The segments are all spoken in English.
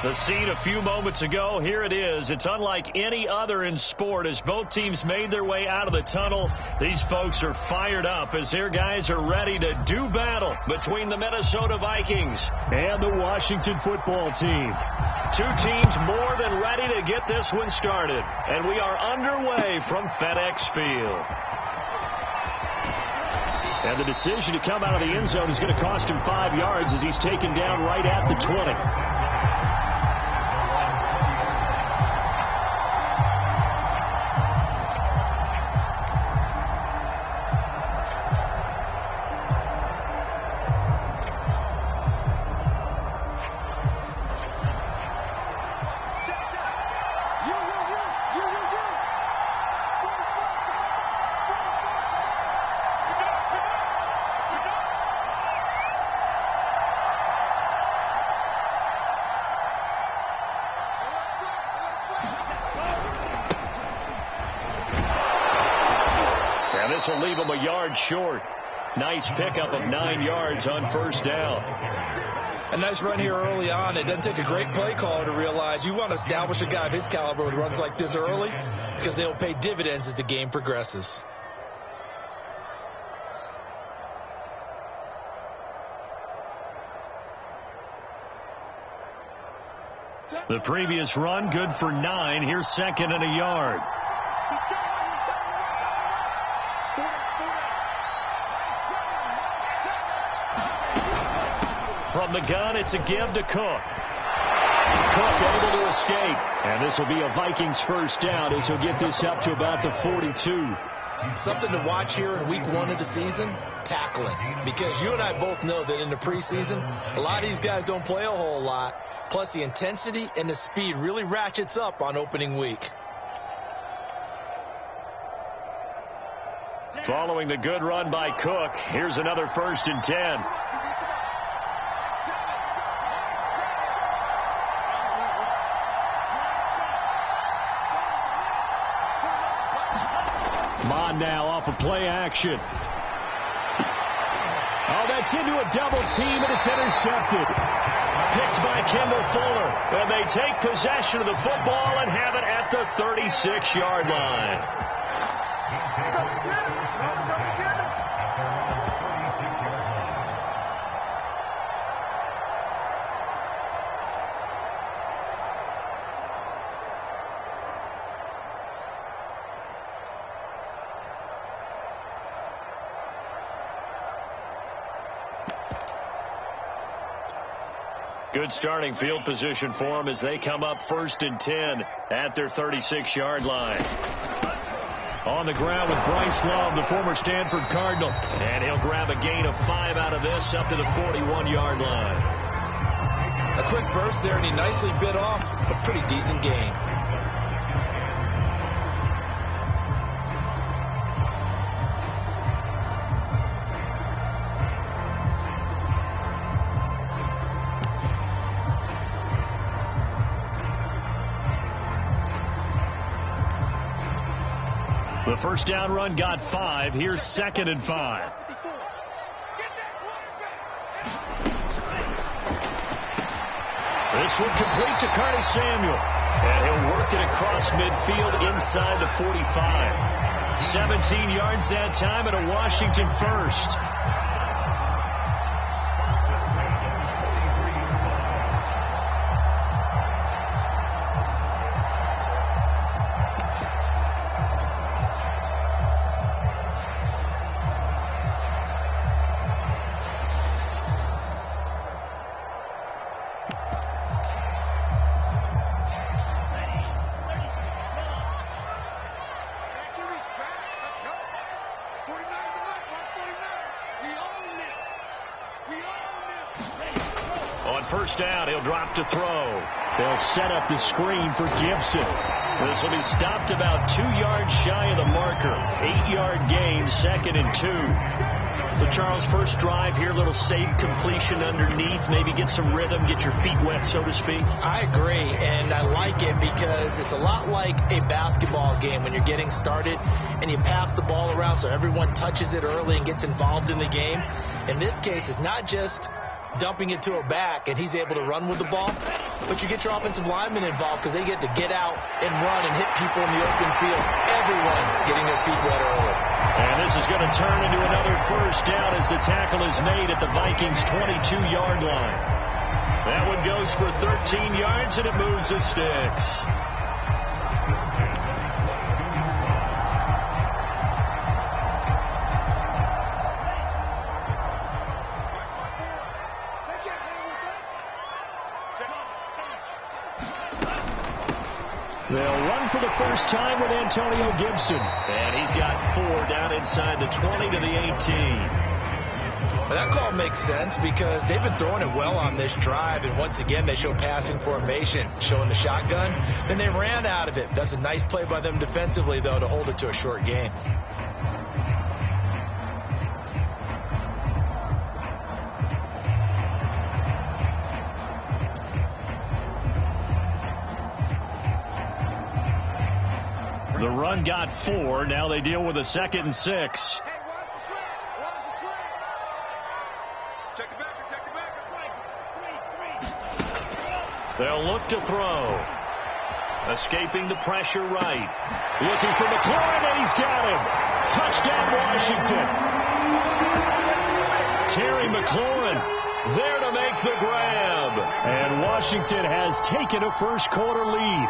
The scene a few moments ago, here it is. It's unlike any other in sport as both teams made their way out of the tunnel. These folks are fired up as their guys are ready to do battle between the Minnesota Vikings and the Washington football team. Two teams more than ready to get this one started. And we are underway from FedEx Field. And the decision to come out of the end zone is going to cost him 5 yards as he's taken down right at the 20. This will leave him a yard short. Nice pickup of 9 yards on first down. A nice run here early on. It doesn't take a great play caller to realize you want to establish a guy of his caliber with runs like this early because they'll pay dividends as the game progresses. The previous run, good for 9. Here's second and a yard. From the gun, it's a give to Cook. Cook able to escape. And this will be a Vikings first down as he'll get this up to about the 42. Something to watch here in week 1 of the season, tackling. Because you and I both know that in the preseason, a lot of these guys don't play a whole lot. Plus the intensity and the speed really ratchets up on opening week. Following the good run by Cook, here's another 1st and 10. Now off of play action. Oh, that's into a double team, and it's intercepted. Picked by Kimball Fuller. And they take possession of the football and have it at the 36-yard line. Good starting field position for them as they come up 1st and 10 at their 36-yard line. On the ground with Bryce Love, the former Stanford Cardinal. And he'll grab a gain of 5 out of this up to the 41-yard line. A quick burst there, and he nicely bit off a pretty decent gain. The first down run got 5. Here's 2nd and 5. This one complete to Curtis Samuel. And he'll work it across midfield inside the 45. 17 yards that time and a Washington first. First down, he'll drop to throw. They'll set up the screen for Gibson. This will be stopped about 2 yards shy of the marker. 8-yard gain, 2nd and 2. So Charles, first drive here, little safe completion underneath. Maybe get some rhythm, get your feet wet, so to speak. I agree, and I like it because it's a lot like a basketball game when you're getting started and you pass the ball around so everyone touches it early and gets involved in the game. In this case, it's not just dumping it to a back, and he's able to run with the ball. But you get your offensive linemen involved because they get to get out and run and hit people in the open field. Everyone getting their feet wet early. And this is going to turn into another first down as the tackle is made at the Vikings' 22-yard line. That one goes for 13 yards, and it moves the sticks. They'll run for the first time with Antonio Gibson. And he's got 4 down inside the 20 to the 18. Well, that call makes sense because they've been throwing it well on this drive. And once again, they show passing formation, showing the shotgun. Then they ran out of it. That's a nice play by them defensively, though, to hold it to a short gain. The run got 4. Now they deal with a 2nd and 6. Hey, watch the slant. Watch the slant. Check the back. Check the back. They'll look to throw. Escaping the pressure right. Looking for McLaurin, and he's got him. Touchdown, Washington. Terry McLaurin there to make the grab. And Washington has taken a first-quarter lead.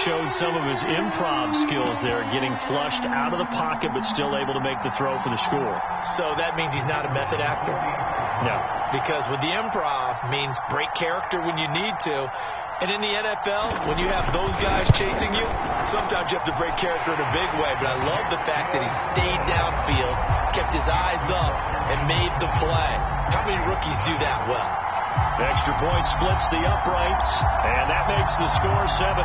Showed some of his improv skills there, getting flushed out of the pocket but still able to make the throw for the score. So that means he's not a method actor? No. Because with the improv means break character when you need to. And in the NFL, when you have those guys chasing you, sometimes you have to break character in a big way. But I love the fact that he stayed downfield, kept his eyes up, and made the play. How many rookies do that well? The extra point splits the uprights, and that makes the score 7-0.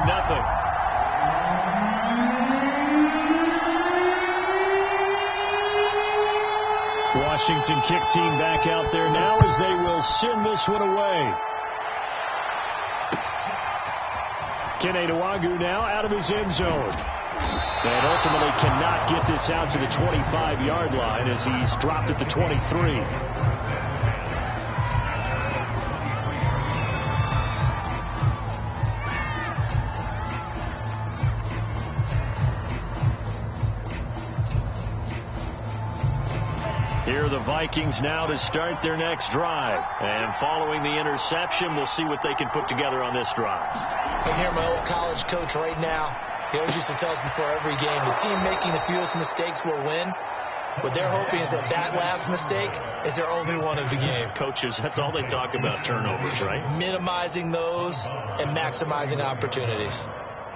Washington kick team back out there now as they will send this one away. Kene Nwangwu now out of his end zone. And ultimately cannot get this out to the 25-yard line as he's dropped at the 23. Here are the Vikings now to start their next drive. And following the interception, we'll see what they can put together on this drive. I hear my old college coach right now. He always used to tell us before every game, the team making the fewest mistakes will win. What they're hoping is that last mistake is their only one of the game. Coaches, that's all they talk about, turnovers, right? Minimizing those and maximizing opportunities.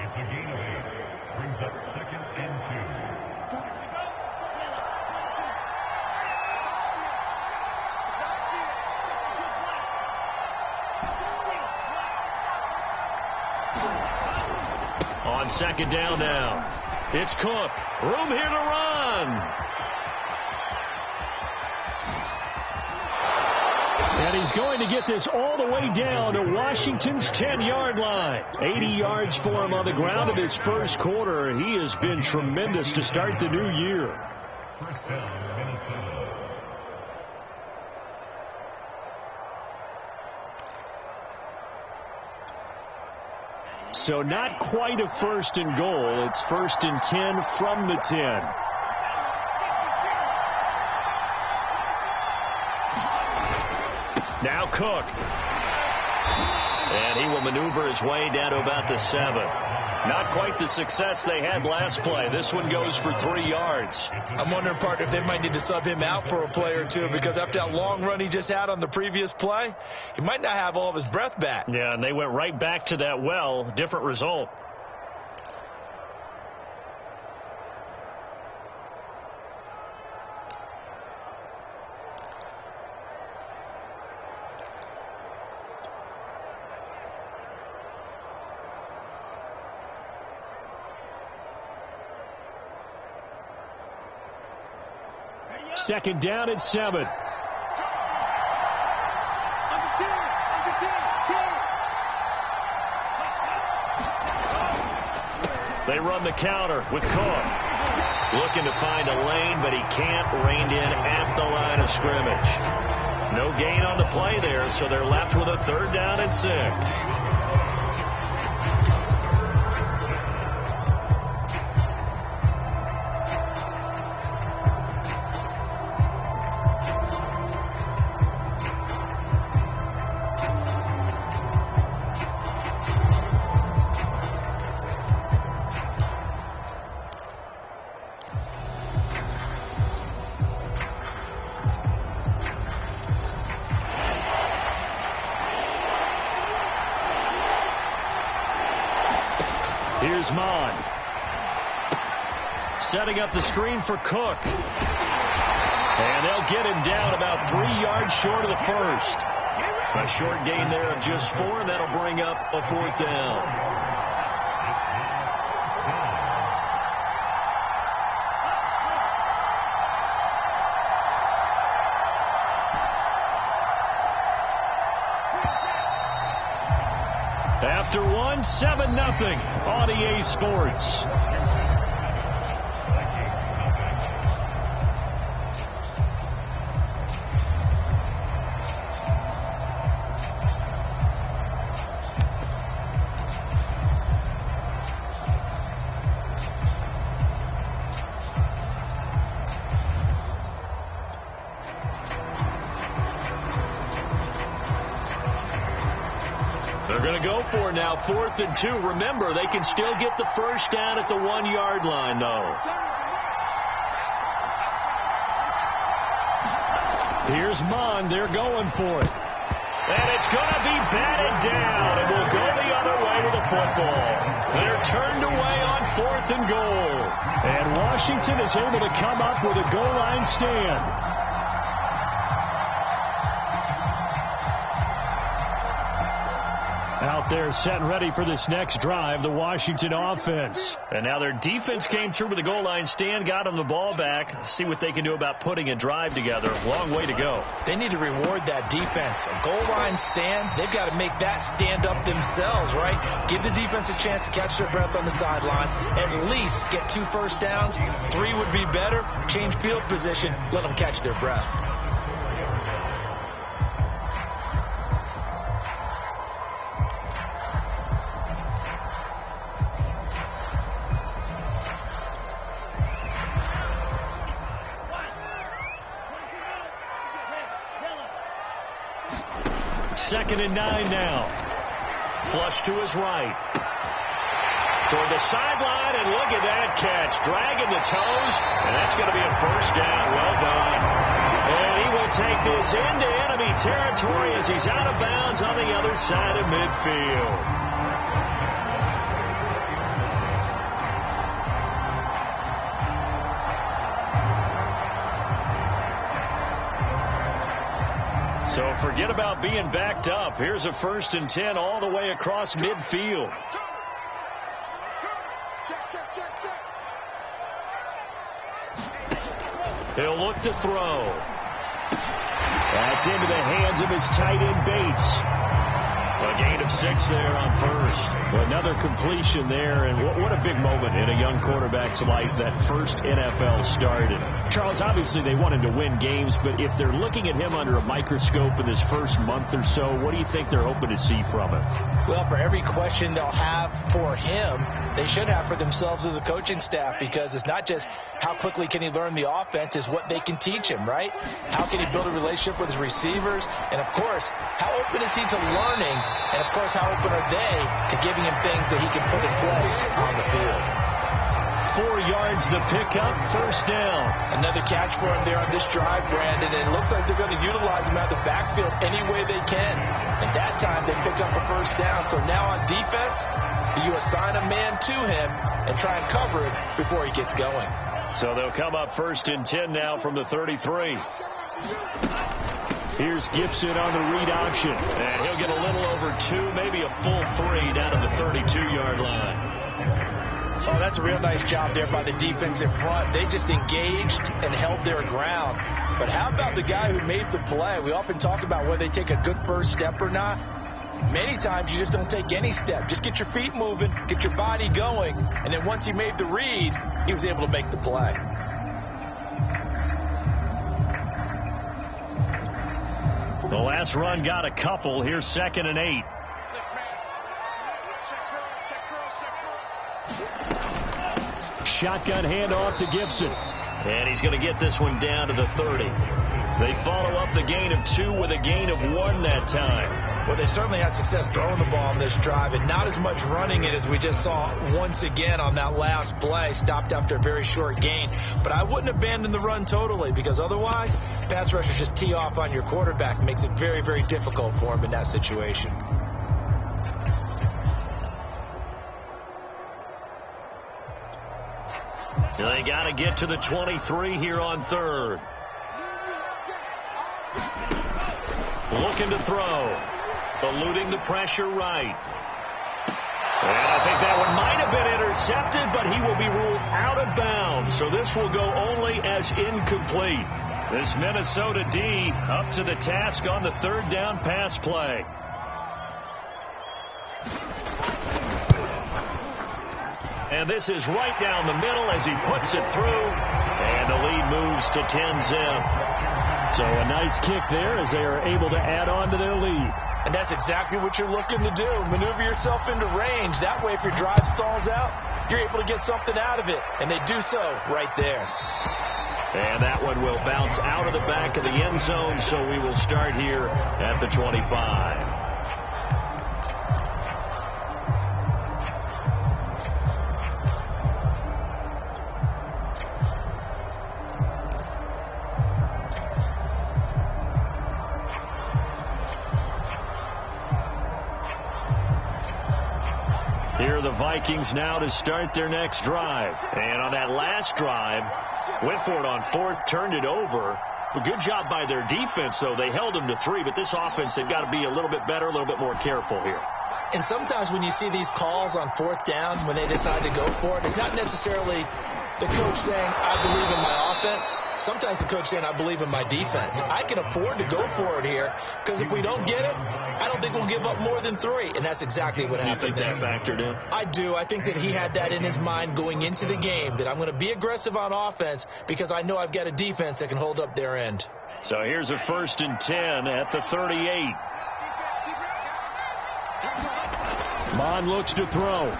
It's a gain of 8. Brings up 2nd and 2. On 2nd down now. It's Cook. Room here to run. And he's going to get this all the way down to Washington's 10-yard line. 80 yards for him on the ground in his first quarter. He has been tremendous to start the new year. First down, Minnesota. So not quite a 1st and goal. It's 1st and 10 from the 10. Now Cook. And he will maneuver his way down to about the 7. Not quite the success they had last play. This one goes for 3 yards. I'm wondering, partner, if they might need to sub him out for a play or two, because after that long run he just had on the previous play, he might not have all of his breath back. Yeah, and they went right back to that well. Different result. Second down at 7. They run the counter with Cook. Looking to find a lane, but he can't. Reined in at the line of scrimmage. No gain on the play there, so they're left with a 3rd down and 6. Here's Mon. Setting up the screen for Cook. And they'll get him down about 3 yards short of the first. A short gain there of just 4, and that'll bring up a 4th down. After 1, 7-0 on EA Sports. They're going to go for it now, 4th and 2. Remember, they can still get the first down at the 1-yard line, though. Here's Mon. They're going for it. And it's going to be batted down, and will go the other way with the football. They're turned away on 4th and goal. And Washington is able to come up with a goal line stand. Out there set and ready for this next drive, the Washington offense. And now their defense came through with the goal line stand, got them the ball back. See what they can do about putting a drive together. Long way to go. They need to reward that defense. A goal line stand, they've got to make that stand up themselves, right? Give the defense a chance to catch their breath on the sidelines. At least get 2 first downs. 3 would be better. Change field position. Let them catch their breath. Second and 9 now. Flush to his right. Toward the sideline, and look at that catch. Dragging the toes, and that's going to be a first down. Well done. And he will take this into enemy territory as he's out of bounds on the other side of midfield. So forget about being backed up. Here's a 1st and 10 all the way across midfield. He'll look to throw. That's into the hands of his tight end Bates. A gain of 6 there on first. Well, another completion there, and what a big moment in a young quarterback's life, that first NFL start. And Charles, obviously they want him to win games, but if they're looking at him under a microscope in this first month or so, what do you think they're hoping to see from him? Well, for every question they'll have for him, they should have for themselves as a coaching staff, because it's not just how quickly can he learn the offense, it's what they can teach him, right? How can he build a relationship with his receivers? And, of course, how open is he to learning? And, of course, how open are they to giving him things that he can put in place on the field? 4 yards the pickup, first down. Another catch for him there on this drive, Brandon, and it looks like they're going to utilize him out of the backfield any way they can. And that time they pick up a first down. So now on defense, you assign a man to him and try and cover it before he gets going. So they'll come up 1st and 10 now from the 33. Here's Gibson on the read option. And he'll get a little over 2, maybe a full 3 down to the 32-yard line. Oh, that's a real nice job there by the defense in front. They just engaged and held their ground. But how about the guy who made the play? We often talk about whether they take a good first step or not. Many times you just don't take any step. Just get your feet moving, get your body going, and then once he made the read, he was able to make the play. The last run got a couple. Here's 2nd and 8. Shotgun handoff to Gibson. And he's going to get this one down to the 30. They follow up the gain of 2 with a gain of 1 that time. Well, they certainly had success throwing the ball on this drive, and not as much running it as we just saw once again on that last play. Stopped after a very short gain. But I wouldn't abandon the run totally, because otherwise, pass rushers just tee off on your quarterback. Makes it very, very difficult for him in that situation. They got to get to the 23 here on 3rd. Looking to throw. Eluding the pressure right. And I think that one might have been intercepted, but he will be ruled out of bounds. So this will go only as incomplete. This Minnesota D up to the task on the 3rd down pass play. And this is right down the middle as he puts it through. And the lead moves to 10-zip. So a nice kick there as they are able to add on to their lead. And that's exactly what you're looking to do. Maneuver yourself into range. That way, if your drive stalls out, you're able to get something out of it. And they do so right there. And that one will bounce out of the back of the end zone. So we will start here at the 25. Here are the Vikings now to start their next drive. And on that last drive, went for it on 4th, turned it over. But good job by their defense, though. They held them to 3, but this offense, they've got to be a little bit better, a little bit more careful here. And sometimes when you see these calls on 4th down, when they decide to go for it, it's not necessarily the coach saying, I believe in my offense. Sometimes the coach saying, I believe in my defense. I can afford to go for it here, because if we don't get it, I don't think we'll give up more than 3. And that's exactly what happened. You think that factored in? I do. I think that he had that in his mind going into the game, that I'm going to be aggressive on offense because I know I've got a defense that can hold up their end. So here's a 1st and 10 at the 38. Mon looks to throw.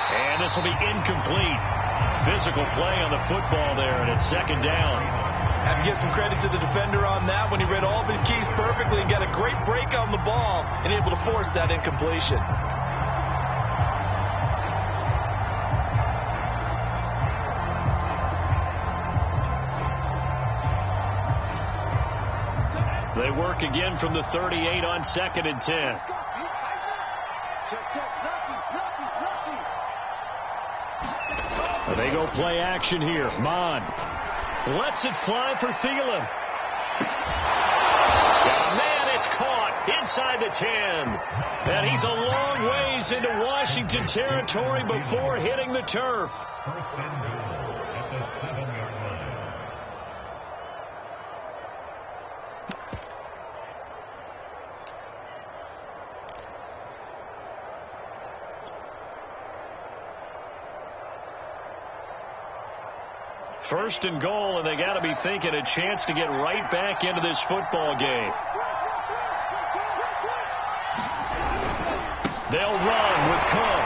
And this will be incomplete. Physical play on the football there, and it's 2nd down. Have to give some credit to the defender on that when he read all of his keys perfectly and got a great break on the ball and able to force that incompletion. They work again from the 38 on 2nd and 10. They go play action here. Mon lets it fly for Thielen. Man, it's caught inside the 10. And he's a long ways into Washington territory before hitting the turf. 1st and goal at the 7-yard line. First and goal, and they got to be thinking a chance to get right back into this football game. They'll run with Cook.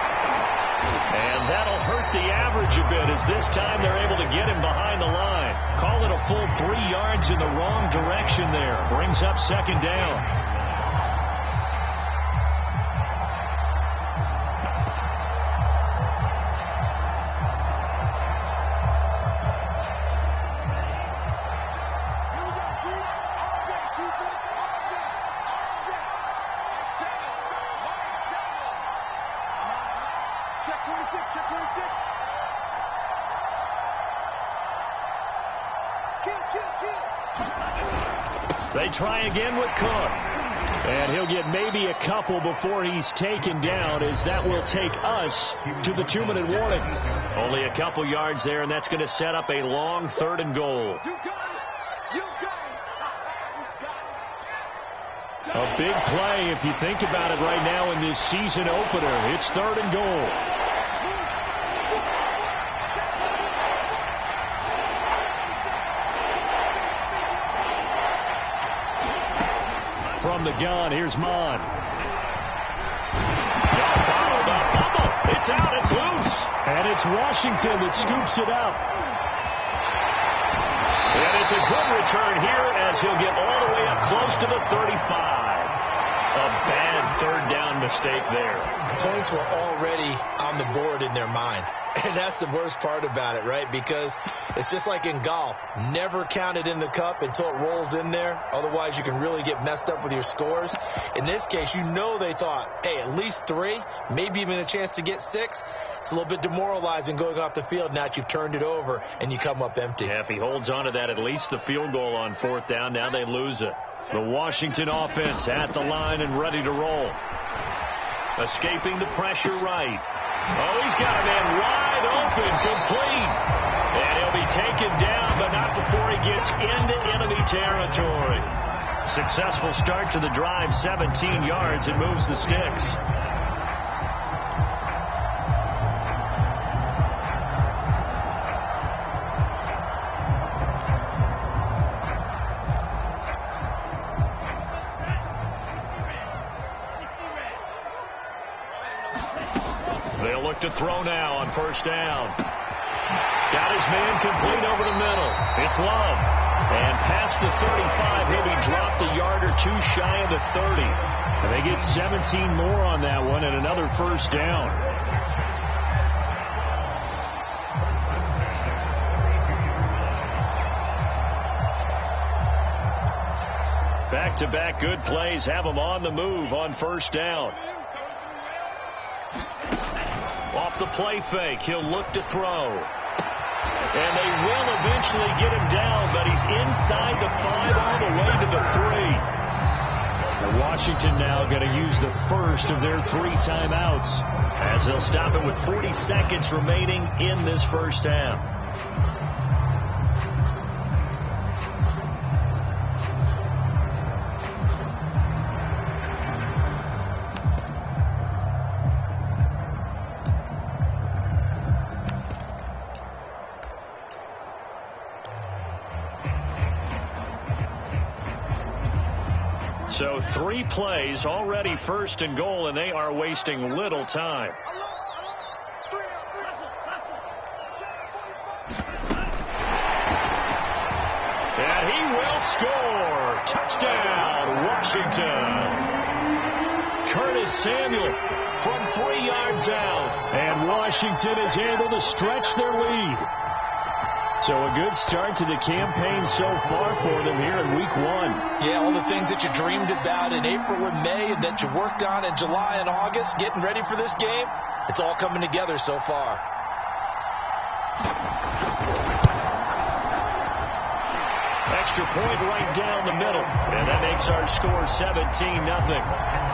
And that'll hurt the average a bit, as this time they're able to get him behind the line. Call it a full 3 yards in the wrong direction there. Brings up 2nd down. They try again with Cook. And he'll get maybe a couple before he's taken down, as that will take us to the 2-minute warning. Only a couple yards there, and that's going to set up a long 3rd and goal. A big play if you think about it right now in this season opener. It's 3rd and goal. From the gun, here's Mon. Followed up, fumble. It's out, it's loose. And it's Washington that scoops it out. And it's a good return here as he'll get all the way up close to the 35. A bad 3rd down mistake there. Points were already on the board in their mind. And that's the worst part about it, right? Because it's just like in golf. Never count it in the cup until it rolls in there. Otherwise, you can really get messed up with your scores. In this case, you know they thought, hey, at least 3, maybe even a chance to get 6. It's a little bit demoralizing going off the field now that you've turned it over and you come up empty. Yeah, if he holds on to that, at least the field goal on 4th down. Now they lose it. The Washington offense at the line and ready to roll. Escaping the pressure right. Oh, he's got a man wide open, complete. And he'll be taken down, but not before he gets into enemy territory. Successful start to the drive, 17 yards, and moves the sticks. They'll look to throw now on 1st down. Got his man complete over the middle. It's Love. And past the 35, he'll be dropped a yard or 2 shy of the 30. And they get 17 more on that one and another 1st down. Back-to-back good plays have them on the move on 1st down. Off the play fake, he'll look to throw. And they will eventually get him down, but he's inside the 5 all the way to the 3. Now Washington now going to use the first of their 3 timeouts as they'll stop it with 40 seconds remaining in this 1st half. So 3 plays, already 1st and goal, and they are wasting little time. And he will score. Touchdown, Washington. Curtis Samuel from 3 yards out. And Washington is able to stretch their lead. So a good start to the campaign so far for them here in week 1. Yeah, all the things that you dreamed about in April and May and that you worked on in July and August, getting ready for this game, it's all coming together so far. Extra point right down the middle, and that makes our score 17-0.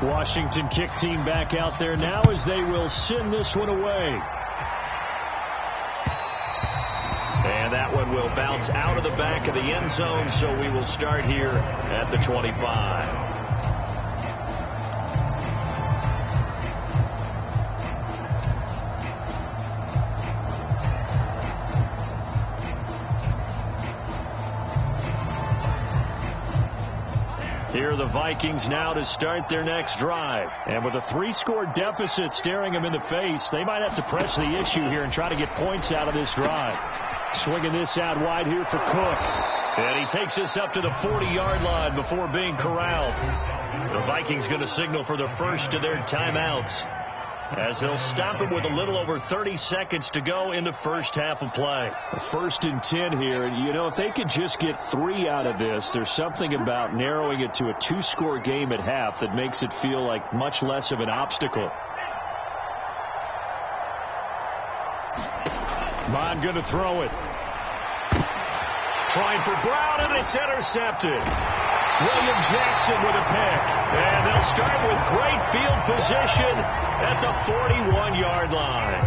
Washington kick team back out there now as they will send this one away. And that one will bounce out of the back of the end zone, so we will start here at the 25. Here are the Vikings now to start their next drive. And with a 3-score deficit staring them in the face, they might have to press the issue here and try to get points out of this drive. Swinging this out wide here for Cook. And he takes this up to the 40-yard line before being corralled. The Vikings going to signal for the first of their timeouts as they'll stop it with a little over 30 seconds to go in the first half of play. 1st and 10 here. And, you know, if they could just get 3 out of this, there's something about narrowing it to a 2-score game at half that makes it feel like much less of an obstacle. Mon going to throw it. Trying for Brown, and it's intercepted. William Jackson with a pick. And they'll start with great field position at the 41-yard line.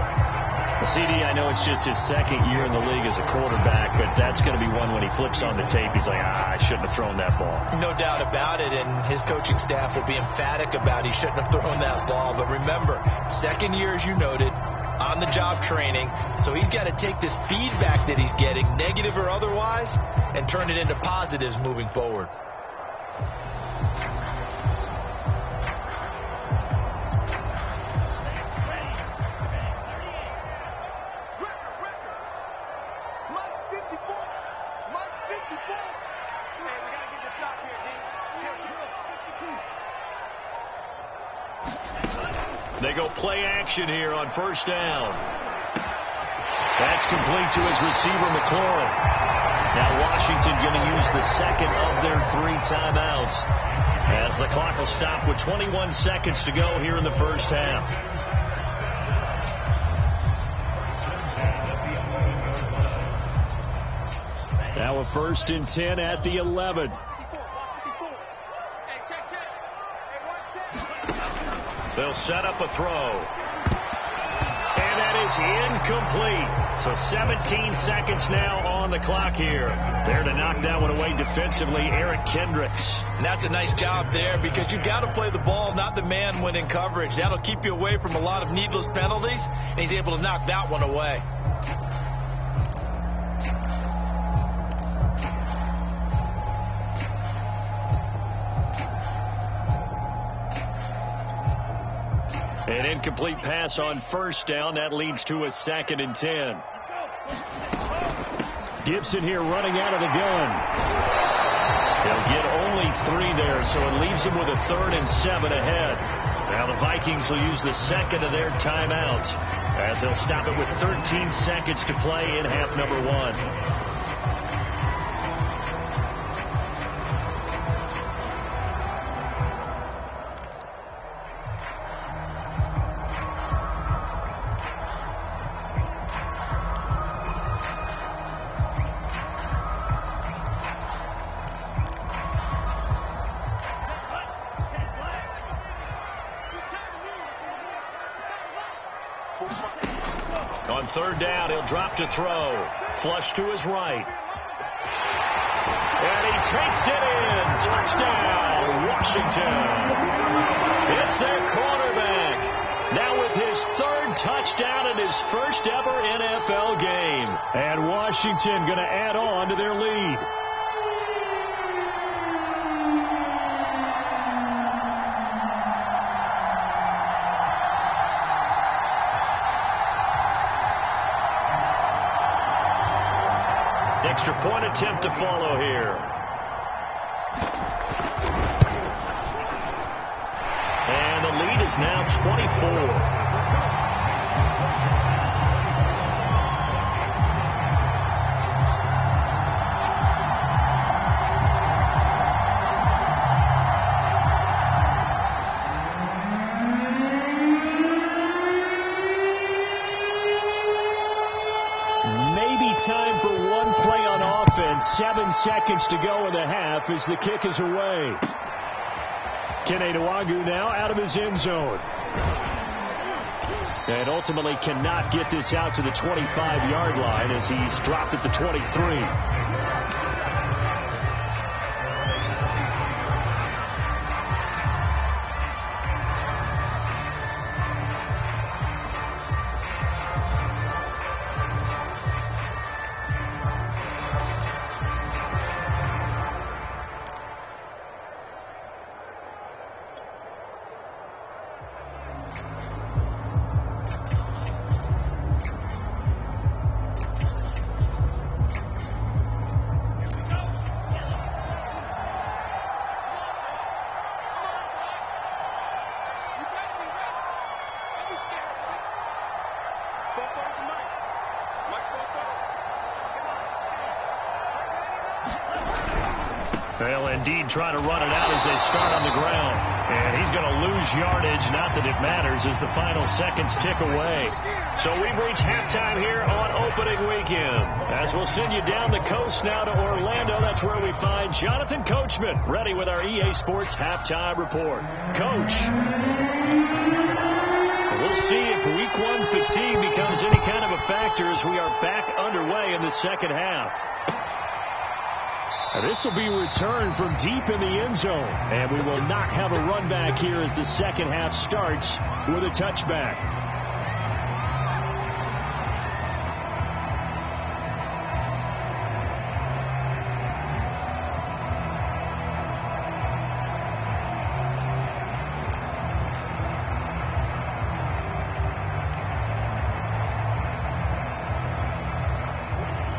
CD, I know it's just his second year in the league as a quarterback, but that's going to be one when he flips on the tape, he's like, I shouldn't have thrown that ball. No doubt about it, and his coaching staff will be emphatic about he shouldn't have thrown that ball. But remember, second year, as you noted, on-the-job training, so he's got to take this feedback that he's getting, negative or otherwise, and turn it into positives moving forward. They go play action here on first down. That's complete to his receiver, McLaurin. Now Washington going to use the second of their 3 timeouts as the clock will stop with 21 seconds to go here in the first half. Now a 1st and 10 at the 11. They'll set up a throw. And that is incomplete. So 17 seconds now on the clock here. There to knock that one away defensively, Eric Kendricks. And that's a nice job there because you've got to play the ball, not the man when in coverage. That'll keep you away from a lot of needless penalties, and he's able to knock that one away. An incomplete pass on first down. That leads to a 2nd and 10. Gibson here running out of the gun. They'll get only 3 there, so it leaves them with a 3rd and 7 ahead. Now the Vikings will use the second of their timeouts as they'll stop it with 13 seconds to play in half number 1. On 3rd down, he'll drop to throw. Flush to his right. And he takes it in. Touchdown, Washington. It's their quarterback. Now with his 3rd touchdown in his first ever NFL game. And Washington going to add on to their lead. Extra point attempt to follow here. And the lead is now 24. Time for one play on offense. 7 seconds to go in the half as the kick is away. Kene Nwangwu now out of his end zone. And ultimately cannot get this out to the 25-yard line as he's dropped at the 23. They'll indeed try to run it out as they start on the ground. And he's going to lose yardage. Not that it matters as the final seconds tick away. So we've reached halftime here on opening weekend. As we'll send you down the coast now to Orlando. That's where we find Jonathan Coachman ready with our EA Sports halftime report. Coach, we'll see if week one fatigue becomes any kind of a factor as we are back underway in the second half. This will be returned from deep in the end zone. And we will not have a run back here as the second half starts with a touchback.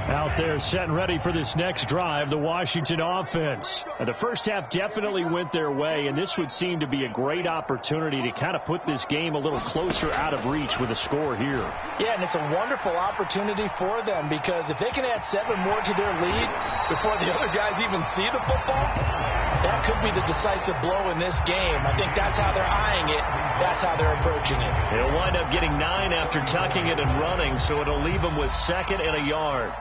Out there set and ready for this next drive, the Washington offense. The first half definitely went their way, and this would seem to be a great opportunity to kind of put this game a little closer out of reach with a score here. Yeah, and it's a wonderful opportunity for them because if they can add 7 more to their lead before the other guys even see the football, that could be the decisive blow in this game. I think that's how they're eyeing it. That's how they're approaching it. They'll wind up getting 9 after tucking it and running, so it'll leave them with 2nd and a yard.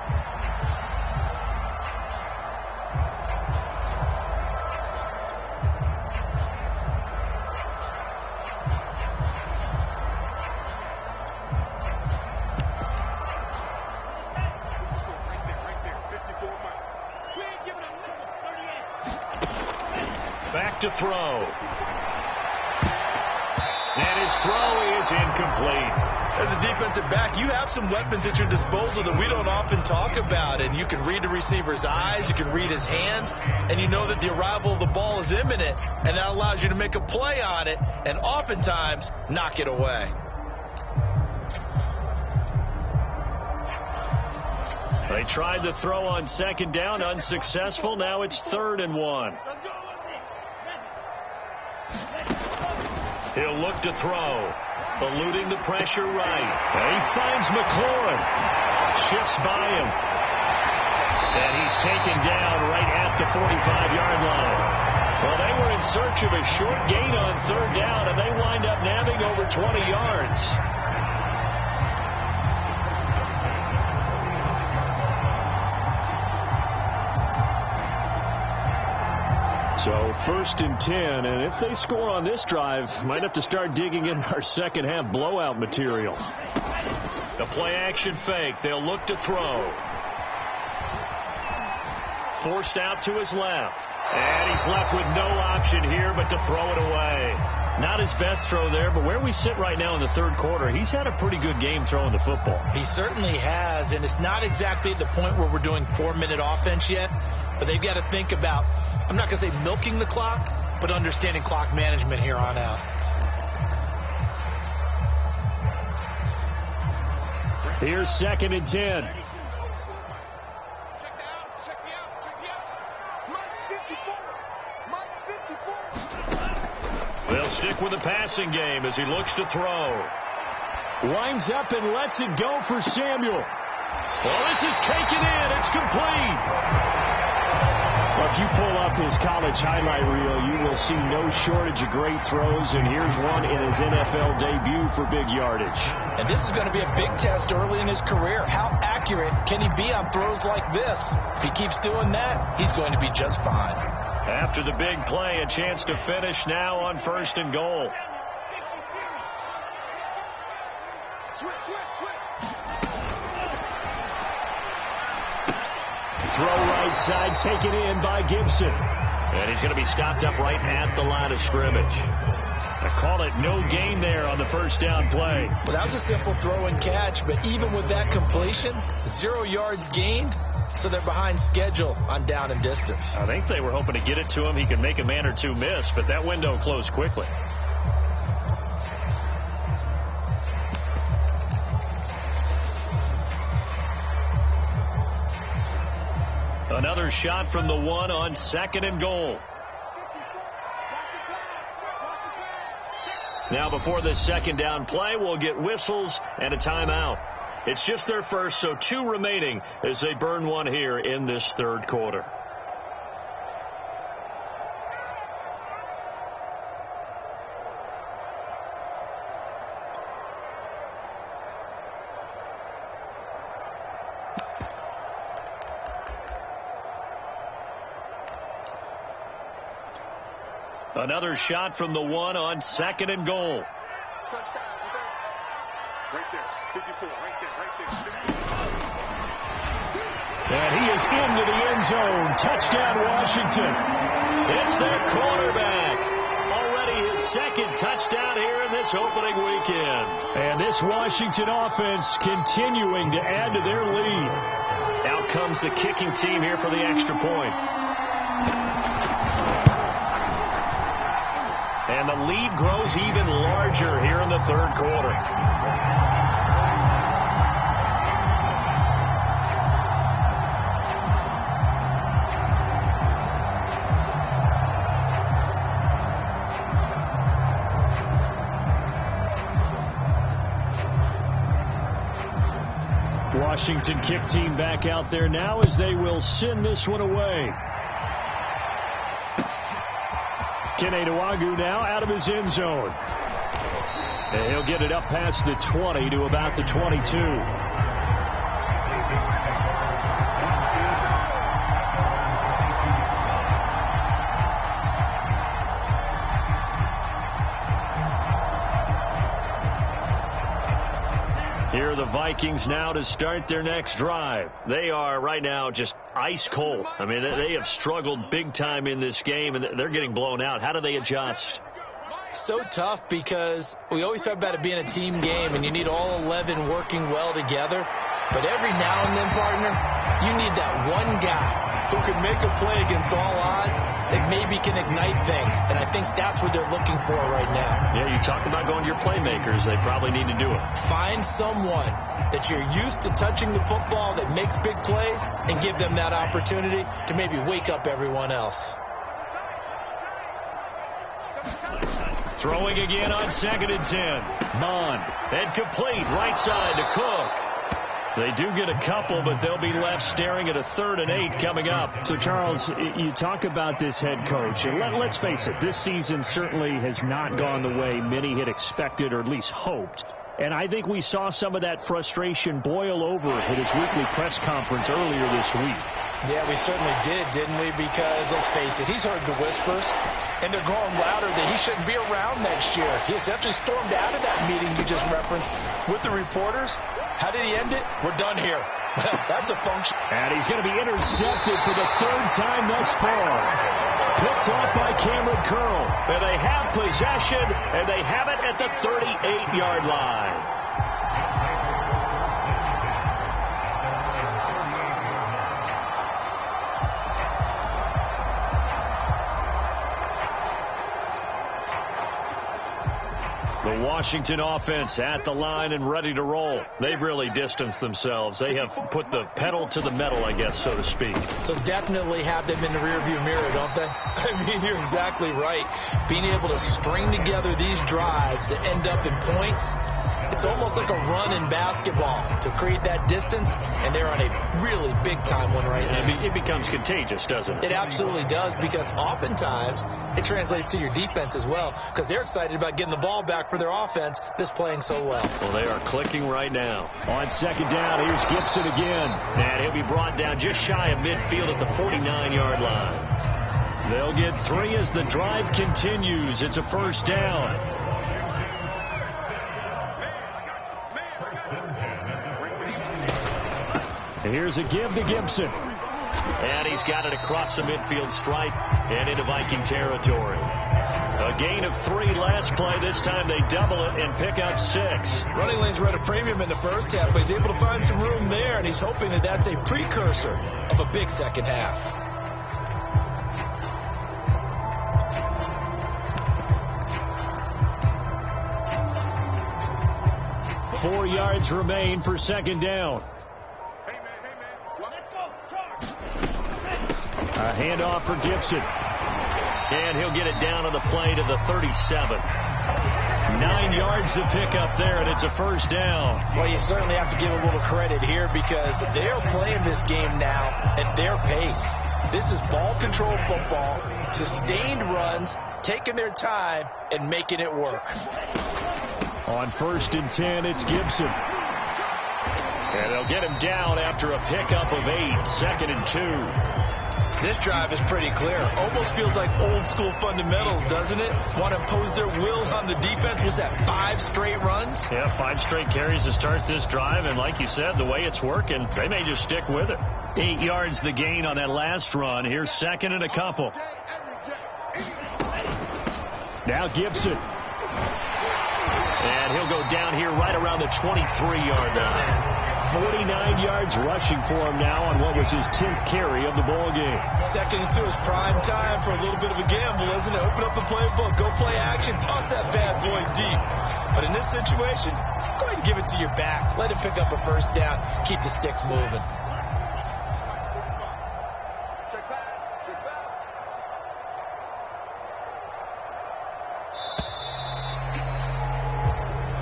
Back to throw. And his throw is incomplete. As a defensive back, you have some weapons at your disposal that we don't often talk about. And you can read the receiver's eyes, you can read his hands, and you know that the arrival of the ball is imminent. And that allows you to make a play on it and oftentimes knock it away. They tried the throw on 2nd down, unsuccessful. Now it's 3rd and 1. He'll look to throw. Eluding the pressure right. And he finds McLaurin. Shifts by him. And he's taken down right at the 45-yard line. Well, they were in search of a short gain on 3rd down, and they wind up nabbing over 20 yards. So 1st and 10, and if they score on this drive, might have to start digging in our second half blowout material. The play action fake. They'll look to throw. Forced out to his left. And he's left with no option here but to throw it away. Not his best throw there, but where we sit right now in the 3rd quarter, he's had a pretty good game throwing the football. He certainly has, and it's not exactly at the point where we're doing 4-minute offense yet, but they've got to think about, I'm not going to say milking the clock, but understanding clock management here on out. Here's 2nd and 10. They'll stick with the passing game as he looks to throw. Winds up and lets it go for Samuel. Well, this is taken in. It's complete. Well, if you pull up his college highlight reel, you will see no shortage of great throws, and here's one in his NFL debut for big yardage. And this is going to be a big test early in his career. How accurate can he be on throws like this? If he keeps doing that, he's going to be just fine. After the big play, a chance to finish now on 1st and goal. Throw right side, taken in by Gibson. And he's going to be stopped up right at the line of scrimmage. I call it no gain there on the 1st down play. Well, that was a simple throw and catch, but even with that completion, 0 yards gained, so they're behind schedule on down and distance. I think they were hoping to get it to him. He could make a man or two miss, but that window closed quickly. Another shot from the 1 on 2nd and goal. Now before this 2nd down play, we'll get whistles and a timeout. It's just their first, so 2 remaining as they burn one here in this 3rd quarter. Another shot from the 1 on 2nd and goal. Touchdown, defense. Right there. 54. Right there. And he is into the end zone. Touchdown, Washington. It's their quarterback. Already his 2nd touchdown here in this opening weekend. And this Washington offense continuing to add to their lead. Out comes the kicking team here for the extra point. And the lead grows even larger here in the 3rd quarter. Washington kick team back out there now as they will send this one away. Keneduagu now out of his end zone. And he'll get it up past the 20 to about the 22. Here are the Vikings now to start their next drive. They are right now just ice cold. I mean, they have struggled big time in this game, and they're getting blown out. How do they adjust? So tough because we always talk about it being a team game, and you need all 11 working well together. But every now and then, partner, you need that one guy who can make a play against all odds that maybe can ignite things. And I think that's what they're looking for right now. Yeah, you talk about going to your playmakers. They probably need to do it. Find someone that you're used to touching the football that makes big plays and give them that opportunity to maybe wake up everyone else. Throwing again on 2nd and 10. Bond. And complete. Right side to Cook. They do get a couple, but they'll be left staring at a 3rd and 8 coming up. So, Charles, you talk about this head coach, and let's face it, this season certainly has not gone the way many had expected or at least hoped. And I think we saw some of that frustration boil over at his weekly press conference earlier this week. Yeah, we certainly did, didn't we? Because, let's face it, he's heard the whispers, and they're growing louder that he shouldn't be around next year. He essentially stormed out of that meeting you just referenced with the reporters. How did he end it? We're done here. Well, that's a function. And he's going to be intercepted for the 3rd time thus far. Picked off by Cameron Curl. And they have possession, and they have it at the 38-yard line. The Washington offense at the line and ready to roll. They've really distanced themselves. They have put the pedal to the metal, I guess, so to speak. So definitely have them in the rearview mirror, don't they? I mean, you're exactly right. Being able to string together these drives that end up in points, it's almost like a run in basketball to create that distance, and they're on a really big-time one right now. It becomes contagious, doesn't it? It absolutely does, because oftentimes it translates to your defense as well, because they're excited about getting the ball back for their offense that's playing so well. Well, they are clicking right now. On 2nd down, here's Gibson again. And he'll be brought down just shy of midfield at the 49-yard line. They'll get 3 as the drive continues. It's a 1st down. And here's a give to Gibson. And he's got it across the midfield stripe and into Viking territory. A gain of 3 last play. This time they double it and pick up 6. Running lanes were at a premium in the first half, but he's able to find some room there, and he's hoping that that's a precursor of a big second half. Four yards remain for 2nd down. A handoff for Gibson. And he'll get it down on the play to the 37. 9 yards to pick up there, and it's a 1st down. Well, you certainly have to give a little credit here because they're playing this game now at their pace. This is ball control football, sustained runs, taking their time, and making it work. On 1st and 10, it's Gibson. And they'll get him down after a pickup of 8. 2nd and 2. This drive is pretty clear. Almost feels like old school fundamentals, doesn't it? Want to impose their will on the defense. Was that 5 straight runs? Yeah, 5 straight carries to start this drive. And like you said, the way it's working, they may just stick with it. 8 yards the gain on that last run. Here's second and a couple. Now Gibson. And he'll go down here right around the 23-yard line. 49 yards rushing for him now on what was his 10th carry of the ball game. Second and 2 is prime time for a little bit of a gamble, isn't it? Open up the playbook, go play action, toss that bad boy deep. But in this situation, go ahead and give it to your back. Let him pick up a first down, keep the sticks moving.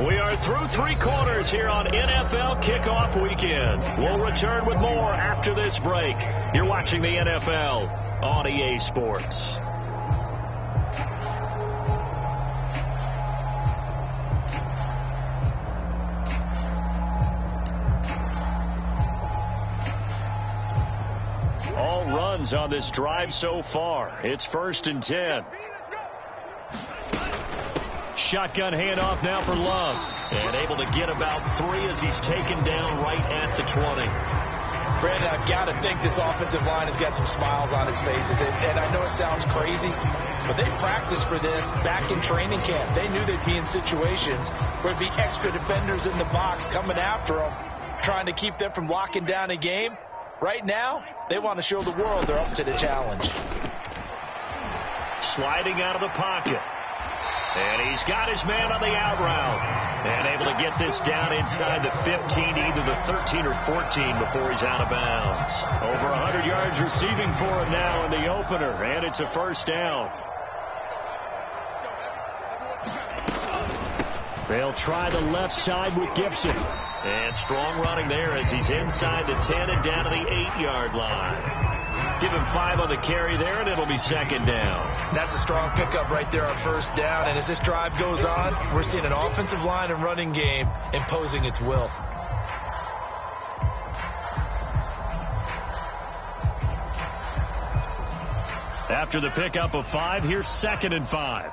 We are through 3 quarters here on NFL Kickoff Weekend. We'll return with more after this break. You're watching the NFL on EA Sports. All runs on this drive so far. It's 1st and 10. Shotgun handoff now for Love. And able to get about 3 as he's taken down right at the 20. Brandon, I've got to think this offensive line has got some smiles on its faces. And I know it sounds crazy, but they practiced for this back in training camp. They knew they'd be in situations where there'd be extra defenders in the box coming after them, trying to keep them from locking down a game. Right now, they want to show the world they're up to the challenge. Sliding out of the pocket. And he's got his man on the out route. And able to get this down inside the 15, either the 13 or 14 before he's out of bounds. Over 100 yards receiving for him now in the opener. And it's a first down. They'll try the left side with Gibson. And strong running there as he's inside the 10 and down to the 8-yard line. Give him 5 on the carry there, and it'll be second down. That's a strong pickup right there on first down. And as this drive goes on, we're seeing an offensive line and running game imposing its will. After the pickup of 5, here's 2nd and 5.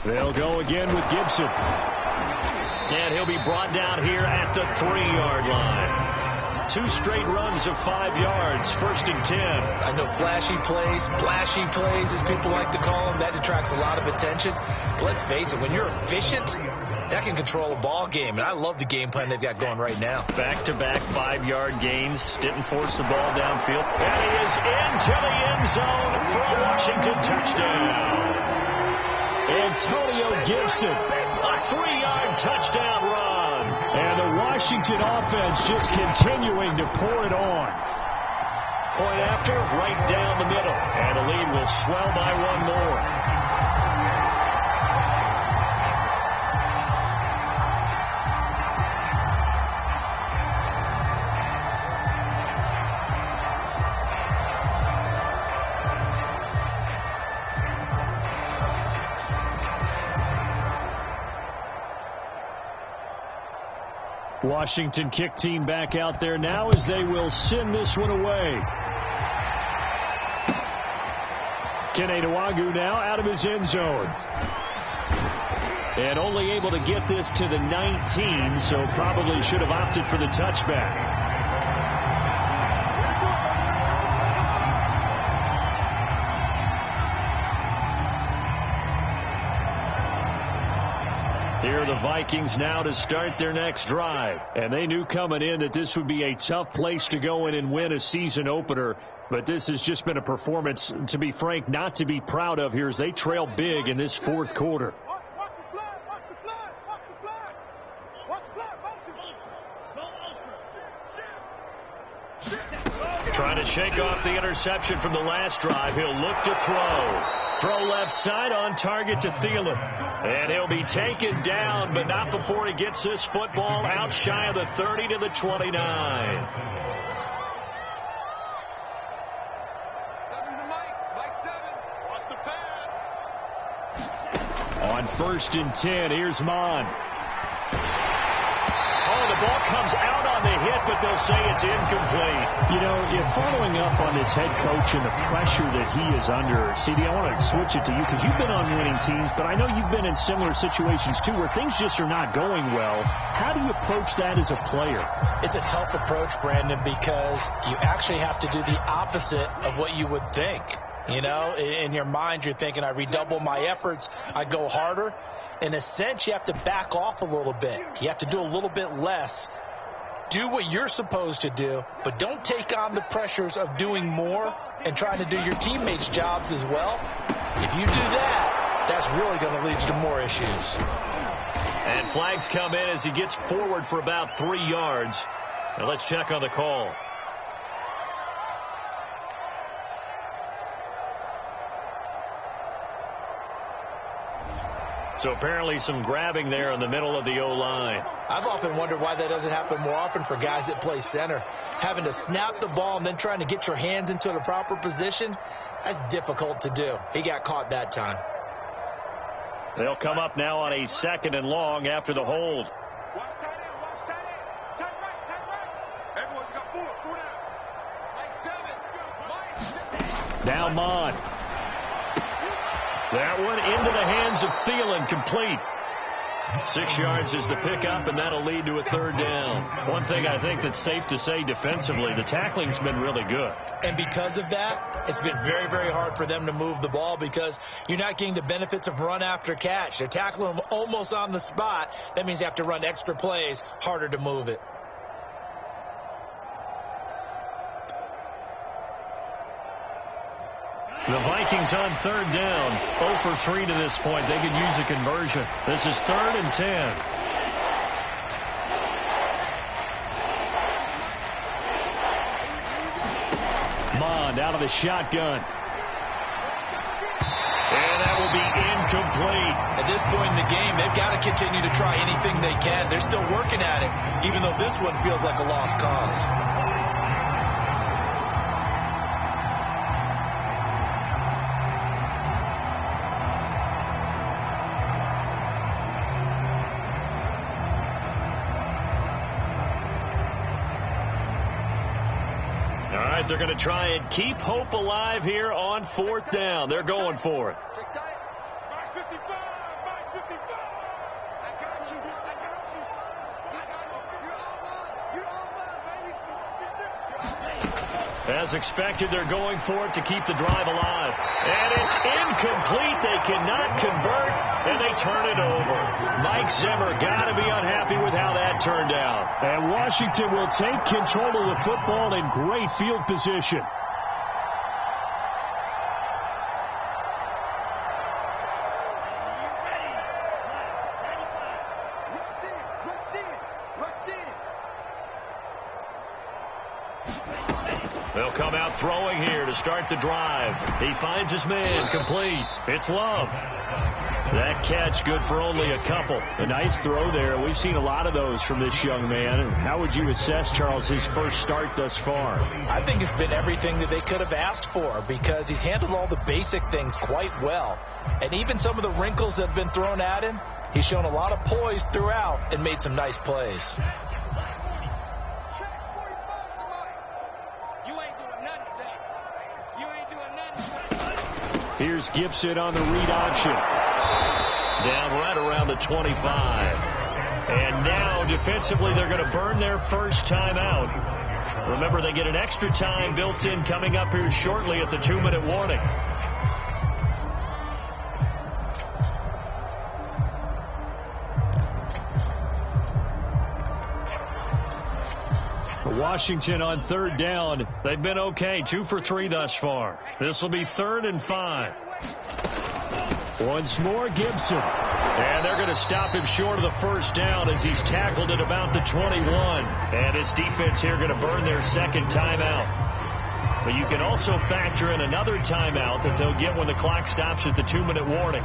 They'll go again with Gibson. And he'll be brought down here at the 3-yard line. 2 straight runs of 5 yards, 1st and 10. I know flashy plays, as people like to call them, that attracts a lot of attention. But let's face it, when you're efficient, that can control a ball game. And I love the game plan they've got going right now. Back-to-back 5-yard gains. Didn't force the ball downfield. And he is into the end zone for a Washington touchdown. Antonio Gibson, a 3-yard touchdown run. And the Washington offense just continuing to pour it on. Point after, right down the middle. And the lead will swell by 1 more. Washington kick team back out there now as they will send this one away. Kene Nwangwu now out of his end zone. And only able to get this to the 19, so probably should have opted for the touchback. Here are the Vikings now to start their next drive. And they knew coming in that this would be a tough place to go in and win a season opener. But this has just been a performance, to be frank, not to be proud of here as they trail big in this 4th quarter. Trying to shake off the interception from the last drive. He'll look to throw. Throw left side on target to Thielen. And he'll be taken down, but not before he gets this football out shy of the 30 to the 29. On 1st and 10, here's Mon. Oh, the ball comes out on the hit, but they'll say it's incomplete. You know, if following up on this head coach and the pressure that he is under, CD, I want to switch it to you because you've been on winning teams, but I know you've been in similar situations too where things just are not going well. How do you approach that as a player? It's a tough approach, Brandon, because you actually have to do the opposite of what you would think. You know, in your mind, you're thinking, I redouble my efforts, I go harder. In a sense, you have to back off a little bit. You have to do a little bit less. Do what you're supposed to do, but don't take on the pressures of doing more and trying to do your teammates' jobs as well. If you do that, that's really going to lead you to more issues. And flags come in as he gets forward for about 3 yards. Now let's check on the call. So apparently some grabbing there in the middle of the O-line. I've often wondered why that doesn't happen more often for guys that play center. Having to snap the ball and then trying to get your hands into the proper position, that's difficult to do. He got caught that time. They'll come up now on a 2nd and long after the hold. Watch tight end, watch tight end. Tight right. Everyone, you got 4 down. Mike 7. Now Mon. That one into the hands of Thielen, complete. 6 yards is the pickup, and that'll lead to a 3rd down. One thing I think that's safe to say defensively, the tackling's been really good. And because of that, it's been very, very hard for them to move the ball because you're not getting the benefits of run after catch. They're tackling them almost on the spot. That means you have to run extra plays, harder to move it. The Vikings on 3rd down. 0 for 3 to this point. They could use a conversion. This is 3rd and 10. Mond out of the shotgun. And that will be incomplete. At this point in the game, they've got to continue to try anything they can. They're still working at it, even though this one feels like a lost cause. They're going to try and keep hope alive here on 4th down. They're going for it. Mike 55, Mike 55. I got you, I got you, son. I got you. You're all mine, baby. As expected, they're going for it to keep the drive alive. And it's incomplete. They cannot convert, and they turn it over. Mike Zimmer got to be unhappy with how that turned out. And Washington will take control of the football in great field position. They'll come out throwing here to start the drive. He finds his man, complete. It's Love. That catch good for only a couple. A nice throw there. We've seen a lot of those from this young man. How would you assess, Charles, his first start thus far? I think it's been everything that they could have asked for because he's handled all the basic things quite well. And even some of the wrinkles that have been thrown at him, he's shown a lot of poise throughout and made some nice plays. Here's Gibson on the read option. Down right around the 25. And now defensively they're going to burn their first timeout. Remember, they get an extra time built in coming up here shortly at the 2-minute warning. Washington on 3rd down. They've been okay. 2 for 3 thus far. This will be 3rd and 5. Once more, Gibson. And they're going to stop him short of the first down as he's tackled at about the 21. And his defense here going to burn their second timeout. But you can also factor in another timeout that they'll get when the clock stops at the 2-minute warning.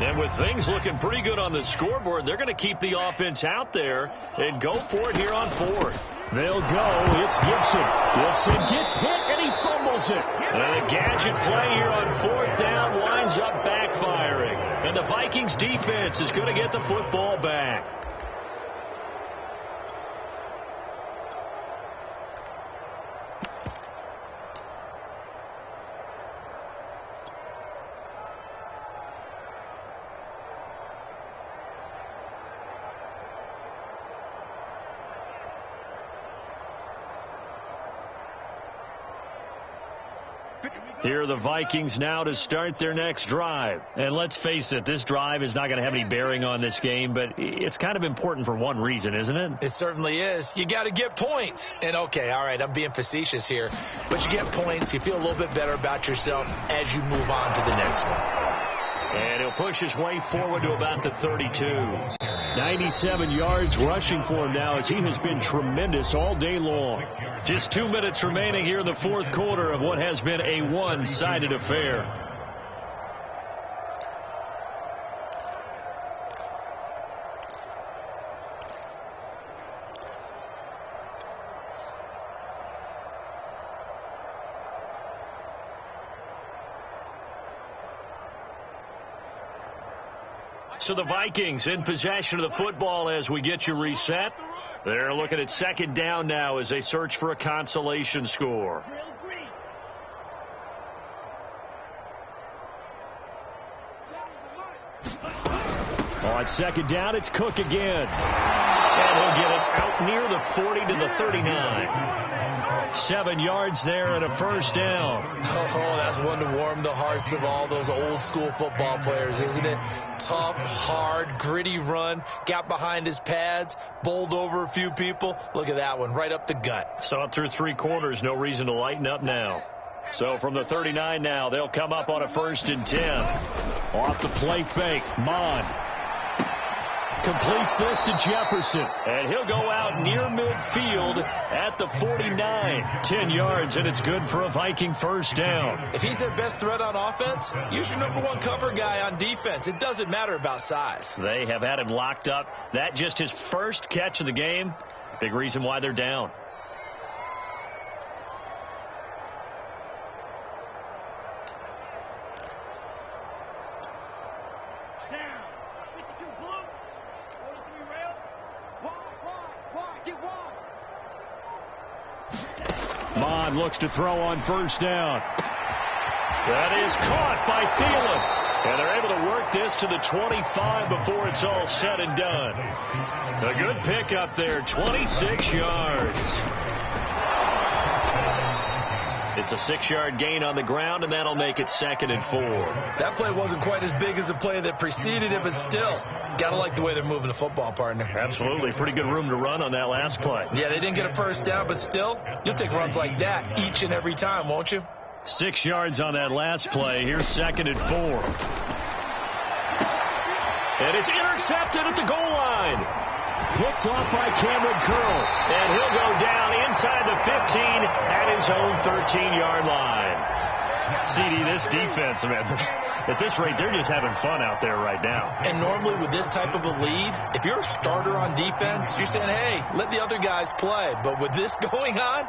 And with things looking pretty good on the scoreboard, they're going to keep the offense out there and go for it here on 4th. They'll go. It's Gibson. Gibson gets hit, and he fumbles it. And a gadget play here on 4th down winds up backfiring. And the Vikings defense is going to get the football back. Here are the Vikings now to start their next drive. And let's face it, this drive is not going to have any bearing on this game, but it's kind of important for one reason, isn't it? It certainly is. You got to get points. And, okay, all right, I'm being facetious here, but you get points. You feel a little bit better about yourself as you move on to the next one. And he'll push his way forward to about the 32. 97 yards rushing for him now as he has been tremendous all day long. Just 2 minutes remaining here in the 4th quarter of what has been a one-sided affair. So the Vikings in possession of the football as we get you reset. They're looking at 2nd down now as they search for a consolation score. On 2nd down, it's Cook again. And he'll get it out near the 40 to the 39. 7 yards there and a 1st down. Oh, that's one to warm the hearts of all those old school football players, isn't it? Tough, hard, gritty run. Got behind his pads, bowled over a few people. Look at that one, right up the gut. So up through 3 quarters, no reason to lighten up now. So from the 39 now, they'll come up on a 1st and 10. Off the play fake, Mon completes this to Jefferson. And he'll go out near midfield at the 49. 10 yards, and it's good for a Viking 1st down. If he's their best threat on offense, use your #1 cover guy on defense. It doesn't matter about size. They have had him locked up. That just his first catch of the game. Big reason why they're down. Mon looks to throw on 1st down. That is caught by Thielen. And they're able to work this to the 25 before it's all said and done. A good pickup there, 26 yards. It's a 6-yard gain on the ground, and that'll make it 2nd and 4. That play wasn't quite as big as the play that preceded it, but still, gotta like the way they're moving the football, partner. Absolutely. Pretty good room to run on that last play. Yeah, they didn't get a 1st down, but still, you'll take runs like that each and every time, won't you? 6 yards on that last play. Here's 2nd and 4. And it's intercepted at the goal line. Picked off by Cameron Curl. And he'll go down inside the 15 at his own 13-yard line. CD, this defense, man, at this rate, they're just having fun out there right now. And normally with this type of a lead, if you're a starter on defense, you're saying, hey, let the other guys play. But with this going on,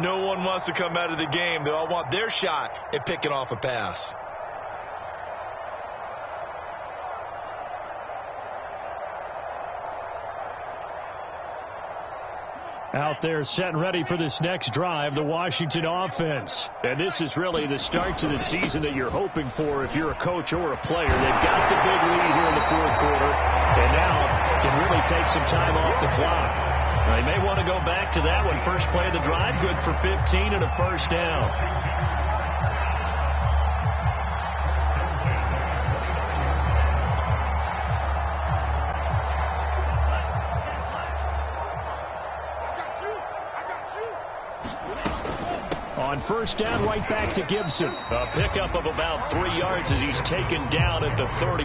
no one wants to come out of the game. They all want their shot at picking off a pass. Out there set and ready for this next drive, the Washington offense. And this is really the start to the season that you're hoping for if you're a coach or a player. They've got the big lead here in the 4th quarter, and now can really take some time off the clock. They may want to go back to that one. First play of the drive, good for 15 and a 1st down. On 1st down, right back to Gibson. A pickup of about 3 yards as he's taken down at the 30.